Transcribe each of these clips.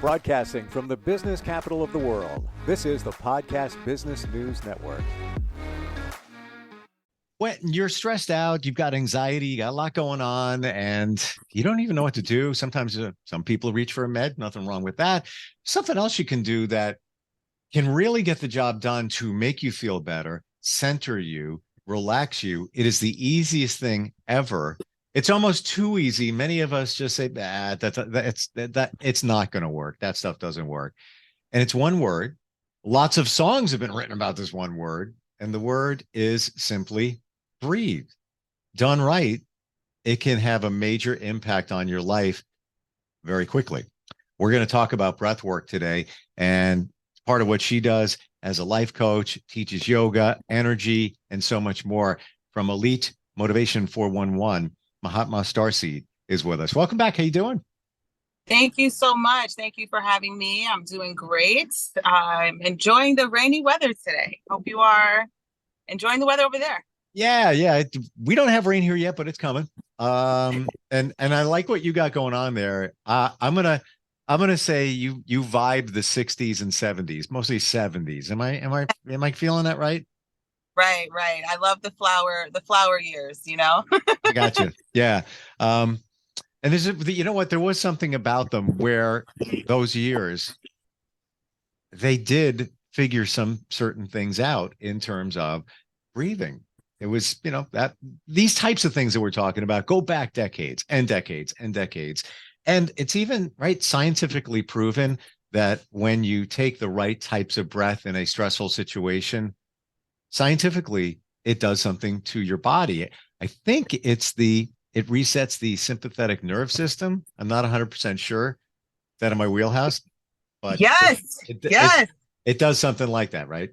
Broadcasting from the business capital of the world, this is the Podcast Business News Network. When you're stressed out, you've got anxiety, you got a lot going on, and you don't even know what to do. Sometimes some people reach for a med, nothing wrong with that. Something else you can do that can really get the job done to make you feel better, center you, relax you. It is the easiest thing ever. It's almost too easy. Many of us just say, it's not going to work. That stuff doesn't work. And it's one word. Lots of songs have been written about this one word, and the word is simply breathe. Done right, it can have a major impact on your life very quickly. We're going to talk about breath work today, and part of what she does as a life coach, teaches yoga, energy, and so much more. From Elite Motivation411, Mahatma Starseed is with us. Welcome back. How you doing? Thank you so much. Thank you for having me. I'm doing great. I'm enjoying the rainy weather today. Hope you are enjoying the weather over there. Yeah. We don't have rain here yet, but it's coming. And I like what you got going on there. I'm gonna say you vibe the 60s and 70s, mostly 70s. Am I feeling that right? Right. I love the flower years, I got you. Yeah. And you know what? There was something about them where those years they did figure some certain things out in terms of breathing. It was, that these types of things that we're talking about go back decades and decades and decades. And it's even scientifically proven that when you take the right types of breath in a stressful situation, scientifically, it does something to your body. I think it resets the sympathetic nerve system. I'm not 100% sure that in my wheelhouse, but yes. It does something like that, right?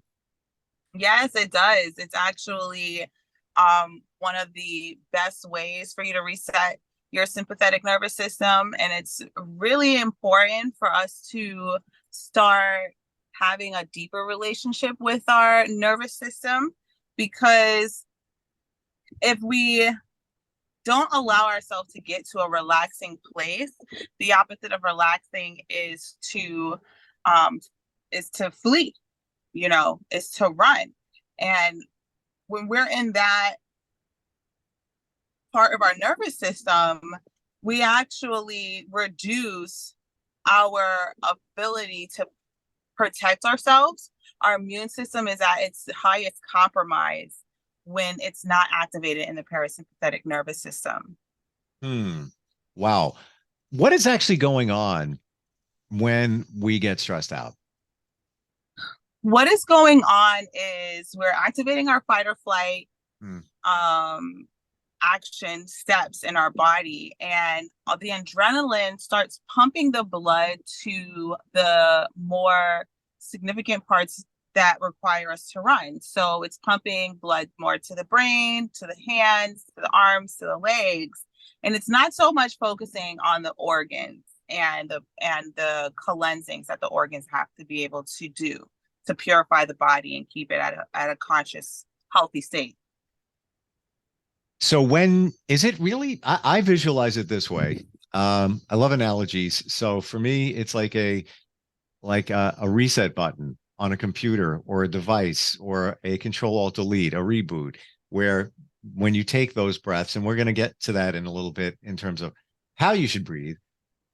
Yes, it does. It's actually one of the best ways for you to reset your sympathetic nervous system. And it's really important for us to start having a deeper relationship with our nervous system, because if we don't allow ourselves to get to a relaxing place, the opposite of relaxing is to flee, is to run. And when we're in that part of our nervous system, we actually reduce our ability to protect ourselves. Our immune system is at its highest compromise when it's not activated in the parasympathetic nervous system. Wow. What is actually going on when we get stressed out? What is going on is we're activating our fight or flight action steps in our body, and the adrenaline starts pumping the blood to the more significant parts that require us to run. So it's pumping blood more to the brain, to the hands, to the arms, to the legs, and it's not so much focusing on the organs and the cleansings that the organs have to be able to do to purify the body and keep it at a conscious, healthy state. So when is it really? I visualize it this way. I love analogies. So for me, it's like a reset button on a computer or a device or a Control-Alt-Delete, a reboot, where when you take those breaths, and we're going to get to that in a little bit in terms of how you should breathe,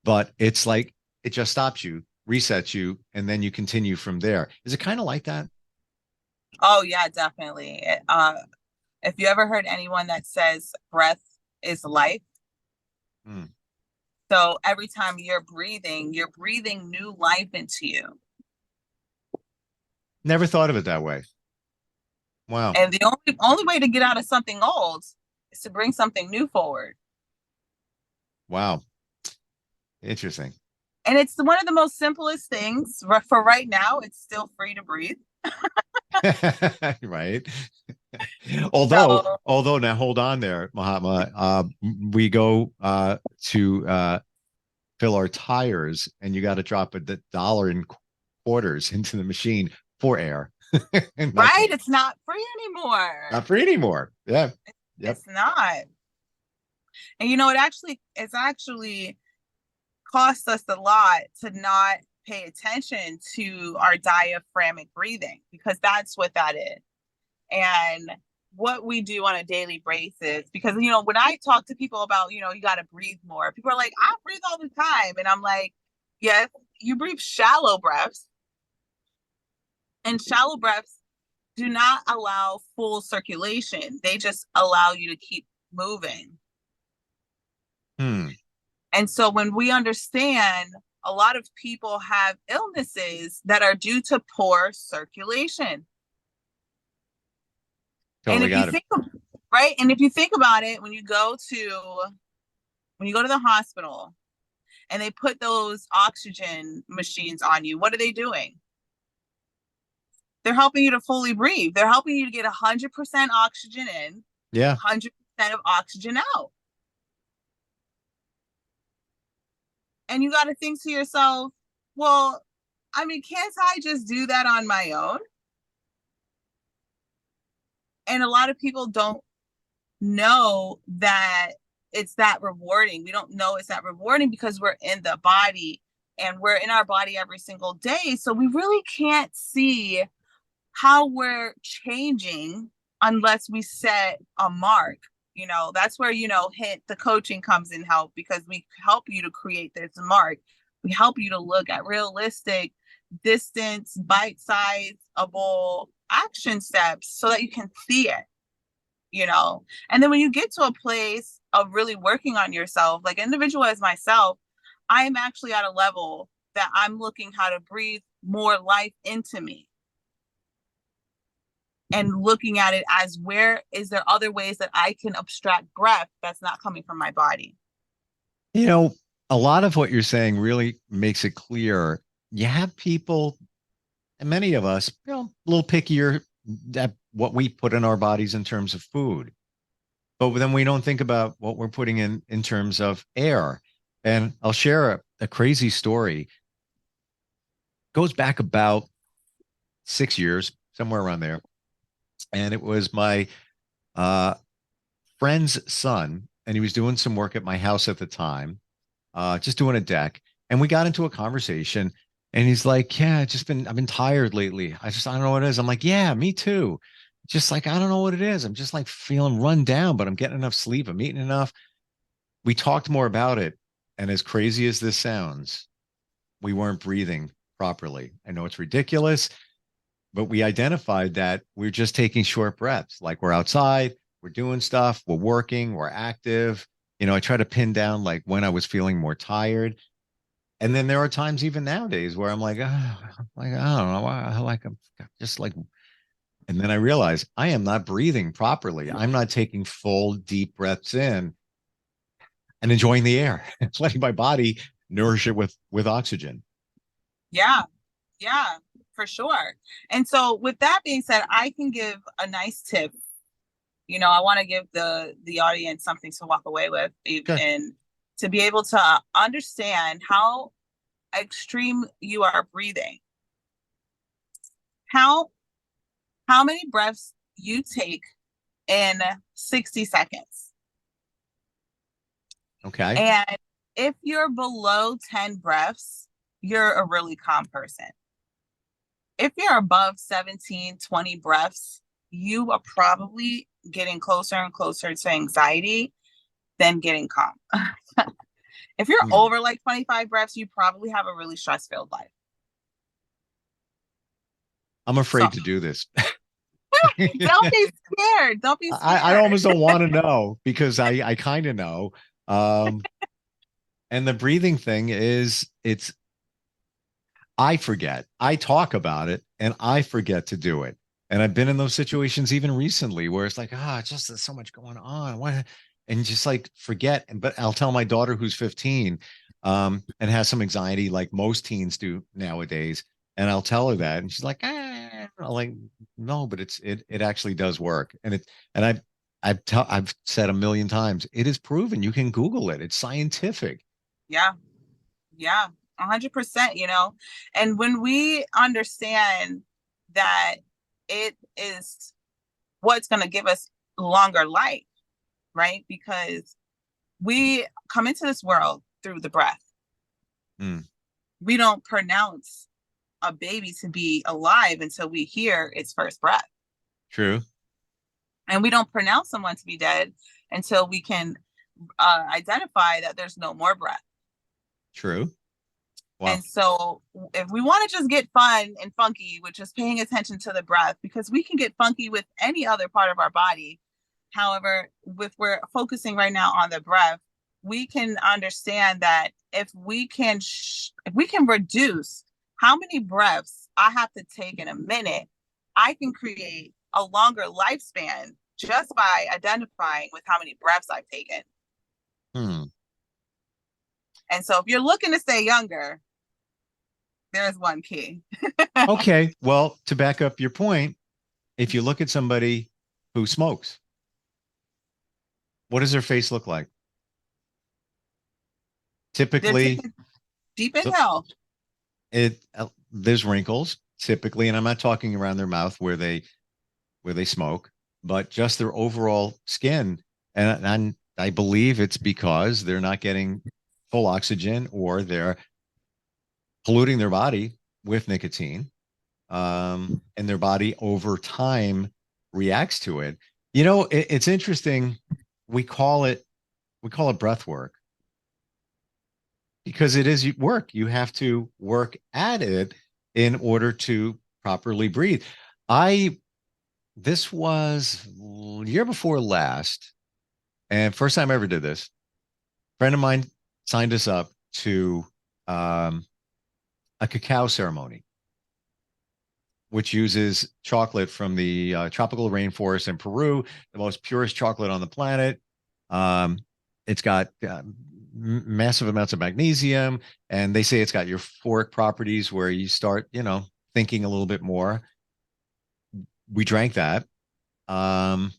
but it's like it just stops you, resets you, and then you continue from there. Is it kind of like that? Oh yeah, definitely. If you ever heard anyone that says breath is life. So every time you're breathing new life into you. Never thought of it that way. Wow. And the only way to get out of something old is to bring something new forward. Wow. Interesting. And it's one of the most simplest things. For right now, it's still free to breathe. Right. Although now hold on there, Mahatma. We go to fill our tires, and you got to drop $1.25 into the machine for air. Right? It's not free anymore. Not free anymore. Yeah. Yep. It's not. And it's actually costs us a lot to not pay attention to our diaphragmatic breathing, because that's what that is. And what we do on a daily basis, because, you know, when I talk to people about, you know, you got to breathe more, people are like, I breathe all the time. And I'm like, yes, you breathe shallow breaths, and shallow breaths do not allow full circulation. They just allow you to keep moving. And so when we understand, a lot of people have illnesses that are due to poor circulation. Totally got it. Right. And if you think about it, when you go to the hospital and they put those oxygen machines on you, what are they doing? They're helping you to fully breathe. They're helping you to get 100% oxygen in, 100% of oxygen out. And you got to think to yourself, well, I mean, can't I just do that on my own? And a lot of people don't know that it's that rewarding. We don't know it's that rewarding because we're in the body, and we're in our body every single day. So we really can't see how we're changing unless we set a mark. You know, that's where, you know, the coaching comes in help, because we help you to create this mark. We help you to look at realistic, distance, bite-sizable action steps so that you can see it, you know. And then when you get to a place of really working on yourself, like an individual as myself, I am actually at a level that I'm looking how to breathe more life into me, and looking at it as, where is there other ways that I can abstract breath that's not coming from my body? You know, a lot of what you're saying really makes it clear. You have people, and many of us, you know, a little pickier at what we put in our bodies in terms of food. But then we don't think about what we're putting in terms of air. And I'll share a crazy story. Goes back about 6 years, somewhere around there. And it was my friend's son, and he was doing some work at my house at the time, just doing a deck. And we got into a conversation, and he's like, yeah, I've been tired lately. I don't know what it is. I'm like, yeah, me too. Just like, I don't know what it is. I'm just like feeling run down, but I'm getting enough sleep. I'm eating enough. We talked more about it. And as crazy as this sounds, we weren't breathing properly. I know it's ridiculous, but we identified that we're just taking short breaths. Like, we're outside, we're doing stuff, we're working, we're active. You know, I try to pin down like when I was feeling more tired. And then there are times even nowadays where I'm like, like, I don't know, I'm just like, and then I realize I am not breathing properly. I'm not taking full deep breaths in and enjoying the air, letting my body nourish it with oxygen. Yeah, for sure. And so with that being said, I can give a nice tip. You know, I want to give the audience something to walk away with, and to be able to understand how extreme you are breathing. How many breaths you take in 60 seconds. Okay. And if you're below 10 breaths, you're a really calm person. If you're above 17, 20 breaths, you are probably getting closer and closer to anxiety than getting calm. If you're over like 25 breaths, you probably have a really stress-filled life. I'm afraid to do this. Don't be scared. Don't be scared. I almost don't want to know, because I kind of know. And the breathing thing is, I forget. I talk about it and I forget to do it. And I've been in those situations even recently where it's like, just there's so much going on. What? And just like forget. But I'll tell my daughter, who's 15, and has some anxiety like most teens do nowadays. And I'll tell her that, and she's like, I'm like, no, but it actually does work. And I've said a million times, it is proven. You can Google it. It's scientific. Yeah. 100%, you know. And when we understand that it is what's going to give us longer life, right? Because we come into this world through the breath. Mm, We don't pronounce a baby to be alive until we hear its first breath. true. And we don't pronounce someone to be dead until we can identify that there's no more breath. True. Wow. And so if we want to just get fun and funky with just paying attention to the breath, because we can get funky with any other part of our body. However, if we're focusing right now on the breath, we can understand that if we can reduce how many breaths I have to take in a minute, I can create a longer lifespan just by identifying with how many breaths I've taken. Hmm. And so if you're looking to stay younger, there's one key. Okay. Well, to back up your point, if you look at somebody who smokes, what does their face look like? They're Typically, taking deep inhale. There's wrinkles typically, and I'm not talking around their mouth where they smoke, but just their overall skin. And I believe it's because they're not getting full oxygen or they're polluting their body with nicotine. And their body over time reacts to it. It's interesting. We call it breath work because it is work. You have to work at it in order to properly breathe. This was year before last, and first time I ever did this. A friend of mine signed us up to a cacao ceremony, which uses chocolate from the tropical rainforest in Peru, the most purest chocolate on the planet. Um, it's got massive amounts of magnesium, and they say it's got euphoric properties where you start, thinking a little bit more. We drank that. And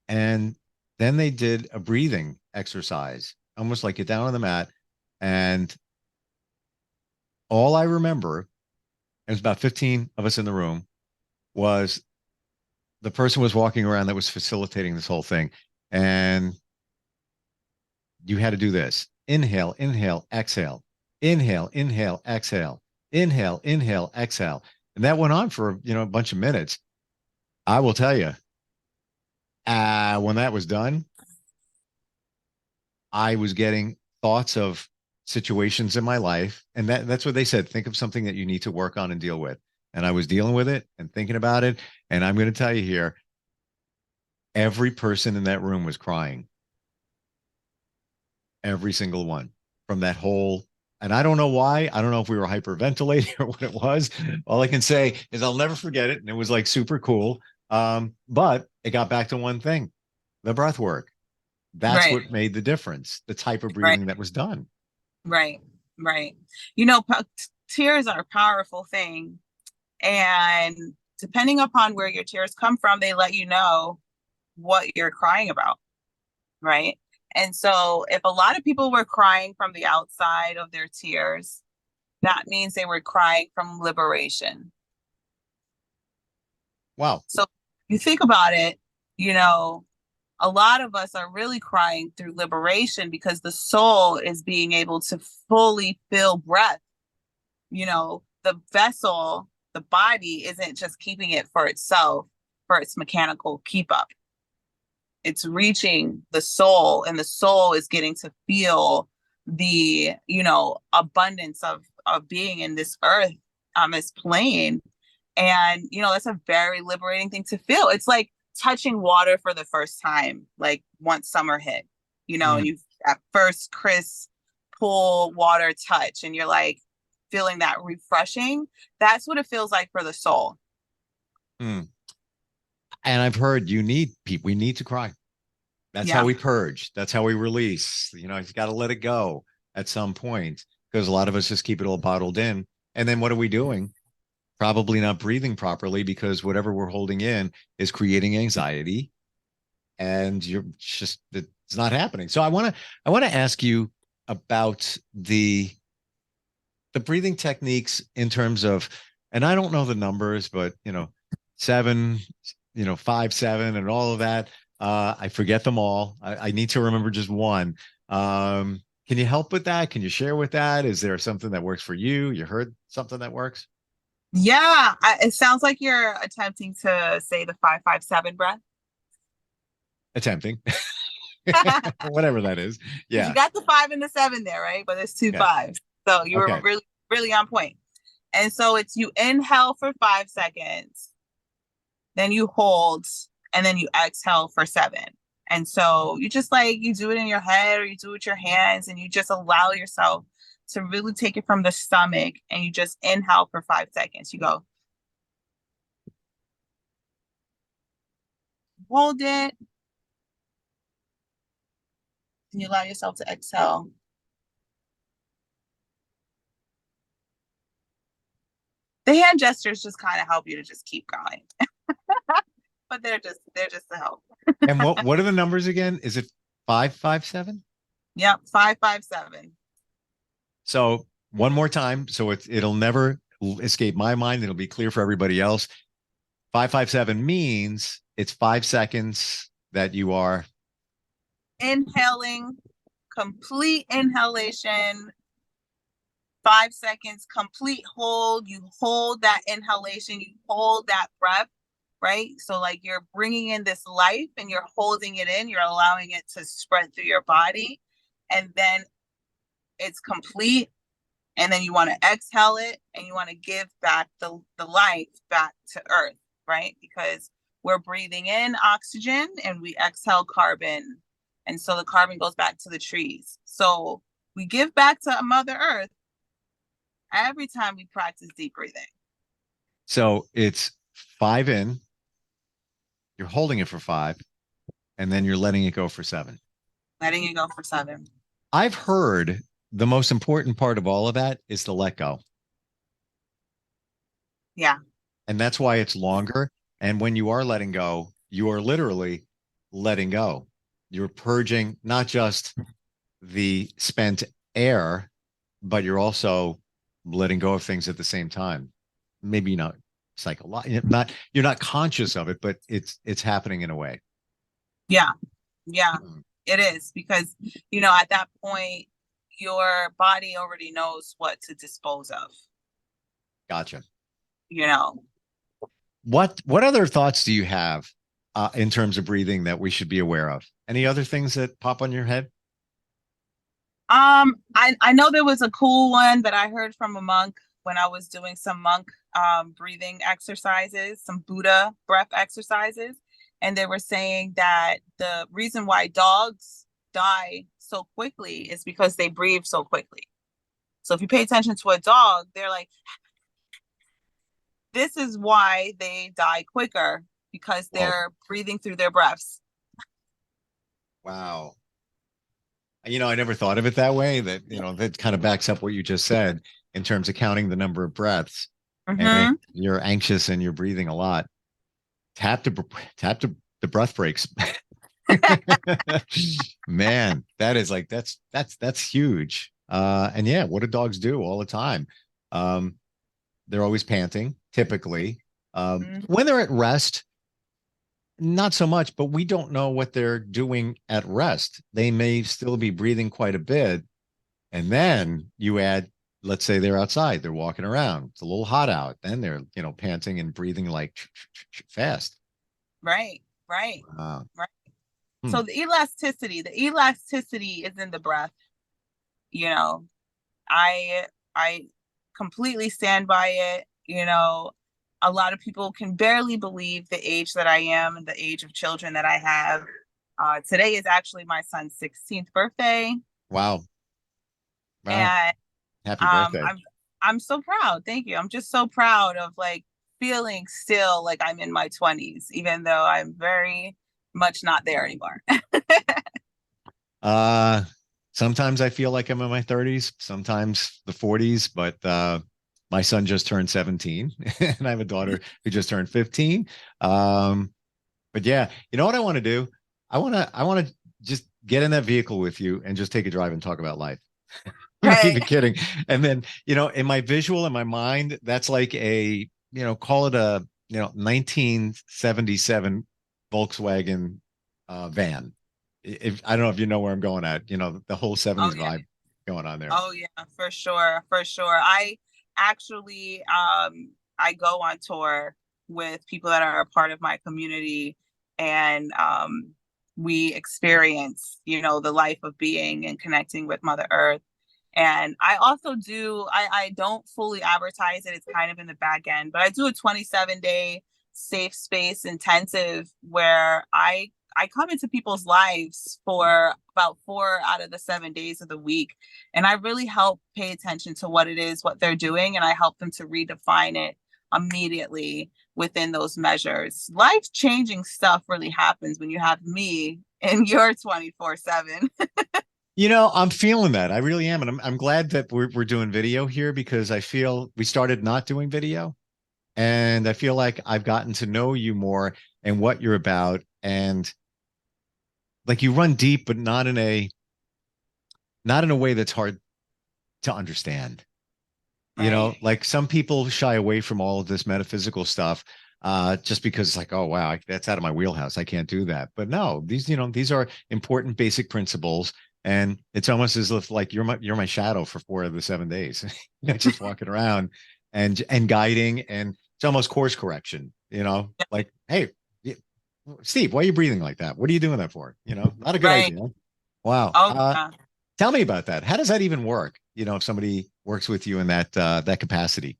then they did a breathing exercise, almost like get down on the mat. And all I remember, it was about 15 of us in the room, was the person was walking around that was facilitating this whole thing. And you had to do this: inhale, inhale, exhale, inhale, inhale, exhale, inhale, inhale, exhale. And that went on for, a bunch of minutes. I will tell you, when that was done, I was getting thoughts of situations in my life. And that's what they said. Think of something that you need to work on and deal with. And I was dealing with it and thinking about it. And I'm going to tell you here, every person in that room was crying. Every single one from that whole. And I don't know why. I don't know if we were hyperventilating or what it was. All I can say is I'll never forget it. And it was like super cool. But it got back to one thing: the breath work. That's Right, what made the difference, the type of right, breathing that was done. right, right. Tears are a powerful thing. And depending upon where your tears come from, they let you know what you're crying about. Right. And so if a lot of people were crying from the outside of their tears, that means they were crying from liberation. Wow. So you think about it, you know, a lot of us are really crying through liberation because the soul is being able to fully feel breath. The vessel, the body isn't just keeping it for itself, for its mechanical keep up. It's reaching the soul, and the soul is getting to feel the abundance of being in this earth, this plane. And that's a very liberating thing to feel. It's like touching water for the first time, like once summer hit, and Mm, you that first crisp pool water touch, and you're like feeling that refreshing. That's what it feels like for the soul. mm. And I've heard we need to cry. That's how Yeah. we purge. That's how we release. You got to let it go at some point because a lot of us just keep it all bottled in. And then what are we doing? Probably not breathing properly because whatever we're holding in is creating anxiety, and it's not happening. So I want to ask you about the breathing techniques in terms of, and I don't know the numbers, but 7, 5, 7, and all of that. I forget them all. I need to remember just one. Can you help with that? Can you share with that? Is there something that works for you? You heard something that works? Yeah, it sounds like you're attempting to say the 557 breath. Attempting, Because whatever that is. you Yeah. got the 5 and the 7 there, right? But it's two Okay. fives. So you were Okay. really, really on point. And so it's you inhale for 5 seconds, then you hold, and then you exhale for 7. And so you just like you do it in your head or you do it with your hands, and you just allow yourself to really take it from the stomach, and you just inhale for 5 seconds. You go, hold it, and you allow yourself to exhale. The hand gestures just kind of help you to just keep going. But they're just to help. And what are the numbers again? Is it 557? Yep, 557. So one more time, so it'll never escape my mind. It'll be clear for everybody else. 557 means it's 5 seconds that you are Inhaling, complete inhalation, 5 seconds, complete hold. You hold that inhalation, you hold that breath, right? So, like, you're bringing in this life and you're holding it in, you're allowing it to spread through your body. And then it's complete. And then you want to exhale it and you want to give back the life back to earth, right? Because we're breathing in oxygen and we exhale carbon. And so the carbon goes back to the trees. So we give back to Mother Earth every time we practice deep breathing. so it's 5 in, you're holding it for 5, and then you're letting it go for 7. Letting it go for 7. I've heard the most important part of all of that is to let go. Yeah. And that's why it's longer. And when you are letting go, you are literally letting go. You're purging not just the spent air, but you're also letting go of things at the same time. Maybe not psychologically, not you're not conscious of it, but it's happening in a way. Yeah. Yeah. Mm. It is because, at that point, your body already knows what to dispose of, Gotcha. you know. What other thoughts do you have in terms of breathing that we should be aware of? Any other things that pop on your head? I know there was a cool one that I heard from a monk when I was doing some monk breathing exercises, some Buddha breath exercises, and they were saying that the reason why dogs die so quickly is because they breathe so quickly. So if you pay attention to a dog, they're like, this is why they die quicker because Whoa. they're breathing through their breaths. Wow. I never thought of it that way. That kind of backs up what you just said in terms of counting the number of breaths. And Mm-hmm. you're anxious and you're breathing a lot. Tap to the breath breaks. Man, that's huge. And yeah, what do dogs do all the time? Um, they're always panting, typically. When they're at rest, not so much, but we don't know what they're doing at rest. They may still be breathing quite a bit. And then you add, let's say they're outside, they're walking around, it's a little hot out. Then they're, panting and breathing like fast. Right, right, Uh, right. hmm. So the elasticity is in the breath. You know, I completely stand by it. A lot of people can barely believe the age that I am and the age of children that I have. Today is actually my son's 16th birthday, Wow. Wow. and Happy um, birthday. I'm I'm so proud. Thank you. I'm just so proud of like feeling still like I'm in my 20s, even though I'm very much not there anymore. Uh, Sometimes I feel like I'm in my 30s, sometimes the 40s, but my son just turned 17 and I have a daughter who just turned 15. But yeah, you know what I want to do? I want to just get in that vehicle with you and just take a drive and talk about life. I'm not Right. even kidding. And then, in my visual, in my mind, that's like call it a, 1977 Volkswagen van. If I don't know if you know where I'm going at, the whole Oh 70s yeah. vibe. going on there. Oh yeah, for sure, for sure. I actually I go on tour with people that are a part of my community, and we experience, you know, the life of being and connecting with Mother Earth. And I also do, I don't fully advertise it, it's kind of in the back end, but I do a 27-day safe space intensive where I come into people's lives for about 4 out of the 7 days of the week. And I really help pay attention to what it is, what they're doing, and I help them to redefine it immediately within those measures. Life changing stuff really happens when you have me in your 24/7. You know, I'm feeling that. I really am. And I'm glad that we're doing video here because I feel we started not doing video. And I feel like I've gotten to know you more and what you're about. And like you run deep, but not in a way that's hard to understand. You know, Right. like some people shy away from all of this metaphysical stuff just because it's like, oh wow, that's out of my wheelhouse. I can't do that. But no, these, you know, these are important basic principles. And it's almost as if like you're my shadow for 4 of the 7 days. You know, just walking around and guiding, and it's almost course correction, you know, like, hey, Steve, why are you breathing like that? What are you doing that for? You know, not a good Right. idea. Wow. Oh yeah. Tell me about that. How does that even work? You know, if somebody works with you in that capacity.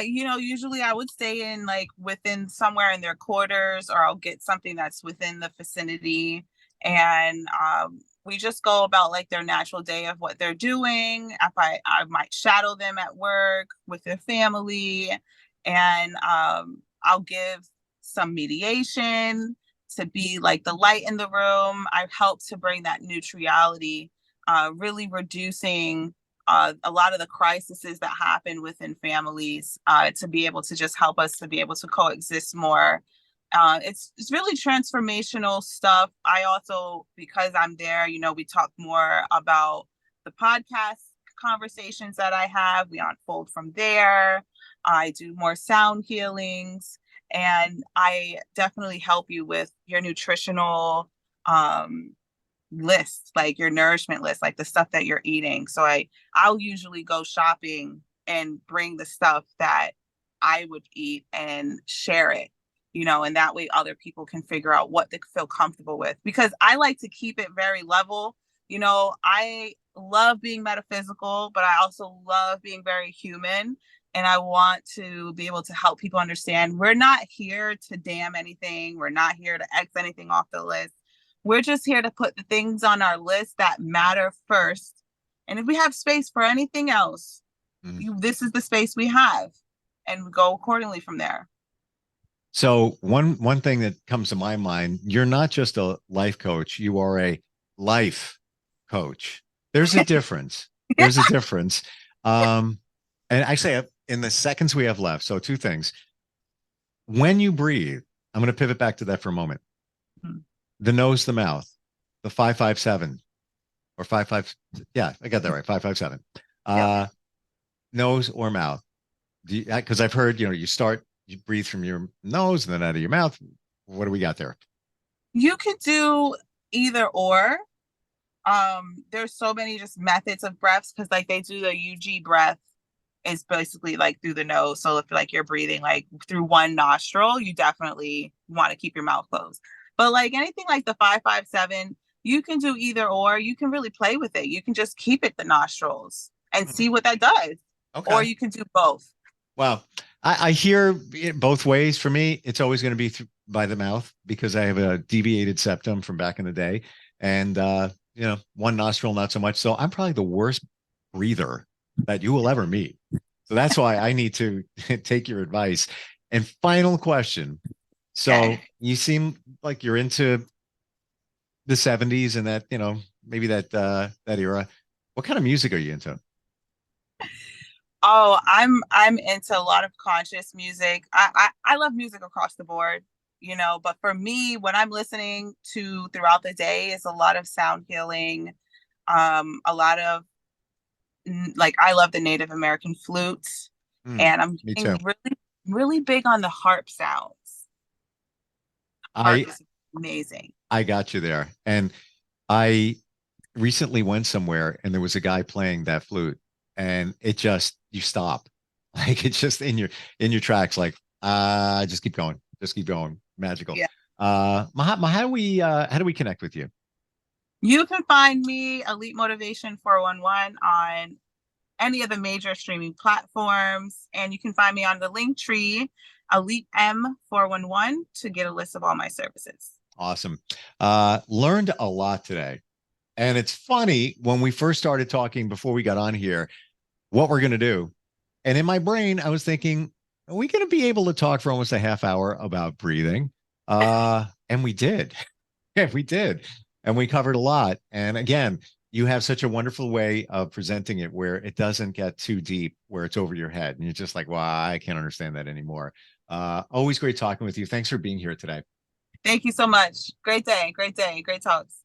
You know, usually I would stay in like within somewhere in their quarters, or I'll get something that's within the vicinity. And we just go about like their natural day of what they're doing. If I might shadow them at work with their family, and I'll give some mediation to be like the light in the room. I've helped to bring that neutrality, really reducing a lot of the crises that happen within families, to be able to just help us to be able to coexist more. It's really transformational stuff. I also, because I'm there, you know, we talk more about the podcast conversations that I have. We unfold from there. I do more sound healings, and I definitely help you with your nutritional list, like your nourishment list, like the stuff that you're eating. So I'll usually go shopping and bring the stuff that I would eat and share it, you know, and that way other people can figure out what they feel comfortable with. Because I like to keep it very level. You know, I love being metaphysical, but I also love being very human. And I want to be able to help people understand we're not here to damn anything. We're not here to X anything off the list. We're just here to put the things on our list that matter first. And if we have space for anything else, Mhm. this is the space we have, and we go accordingly from there. So one thing that comes to my mind, you're not just a life coach, you are a life coach. There's a difference. There's a difference. Um, and actually, in the seconds we have left, so two things. When you breathe, I'm going to pivot back to that for a moment. The nose, the mouth, the 557 or 55. Yeah, I got that right. 557. Yep. Nose or mouth. Because I've heard, you know, you breathe from your nose and then out of your mouth. What do we got there? You could do either or. There's so many just methods of breaths, because like they do the UG breath is basically like through the nose. So if like you're breathing like through one nostril, you definitely want to keep your mouth closed. But like anything like the 557, you can do either or. You can really play with it. You can just keep it the nostrils and Hmm. see what that does. Or Okay. you can do both. Well, I hear it both ways. For me, it's always going to be by the mouth because I have a deviated septum from back in the day. And, you know, one nostril, not so much. So I'm probably the worst breather that you will ever meet. So that's why I need to take your advice. And final question. So Okay. you seem like you're into the 70s and that, you know, maybe that era. What kind of music are you into? Oh, I'm into a lot of conscious music. I love music across the board, you know, but for me, what I'm listening to throughout the day is a lot of sound healing, a lot of like I love the Native American flutes, Hmm, and I'm me too. getting really, really big on the harp sounds. Harp I is amazing. I got you there. And I recently went somewhere and there was a guy playing that flute, and you stop. Like it's just in your tracks, like just keep going. Magical. Yeah. Mahatma, how do we connect with you? You can find me, Elite Motivation 411, on any of the major streaming platforms. And you can find me on the link tree, Elite M411, to get a list of all my services. Awesome. Learned a lot today. And it's funny, when we first started talking before we got on here, what we're going to do. And in my brain, I was thinking, are we going to be able to talk for almost a half hour about breathing? And we did. Yeah, we did. And we covered a lot. And again, you have such a wonderful way of presenting it where it doesn't get too deep, where it's over your head. And you're just like, wow, I can't understand that anymore. Always great talking with you. Thanks for being here today. Thank you so much. Great day. Great talks.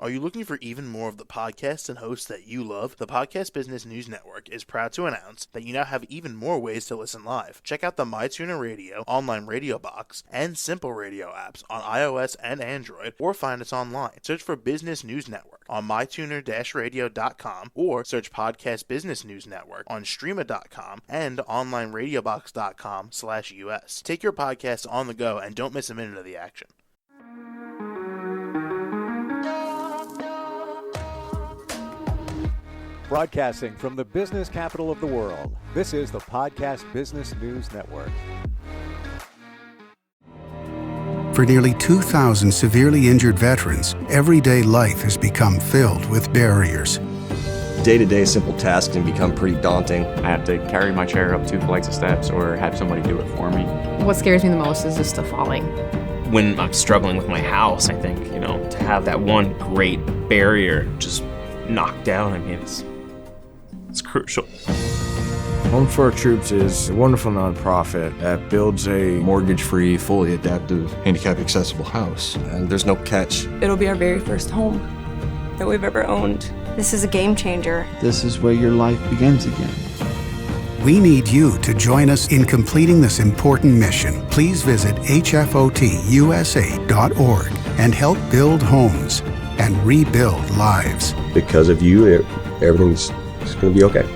Are you looking for even more of the podcasts and hosts that you love? The Podcast Business News Network is proud to announce that you now have even more ways to listen live. Check out the MyTuner Radio, online radio box, and Simple Radio apps on iOS and Android, or find us online. Search for Business News Network on mytuner-radio.com, or search Podcast Business News Network on streama.com and onlineradiobox.com/US. Take your podcast on the go and don't miss a minute of the action. Broadcasting from the business capital of the world, this is the Podcast Business News Network. For nearly 2,000 severely injured veterans, everyday life has become filled with barriers. Day-to-day simple tasks can become pretty daunting. I have to carry my chair up 2 flights of steps or have somebody do it for me. What scares me the most is just the falling. When I'm struggling with my house, I think, to have that one great barrier just knocked down, it's crucial. Home for Our Troops is a wonderful nonprofit that builds a Mortgage-free, fully adaptive, handicap-accessible house. And there's no catch. It'll be our very first home that we've ever owned. This is a game changer. This is where your life begins again. We need you to join us in completing this important mission. Please visit hfotusa.org and help build homes and rebuild lives. Because of you, everything's going to be okay.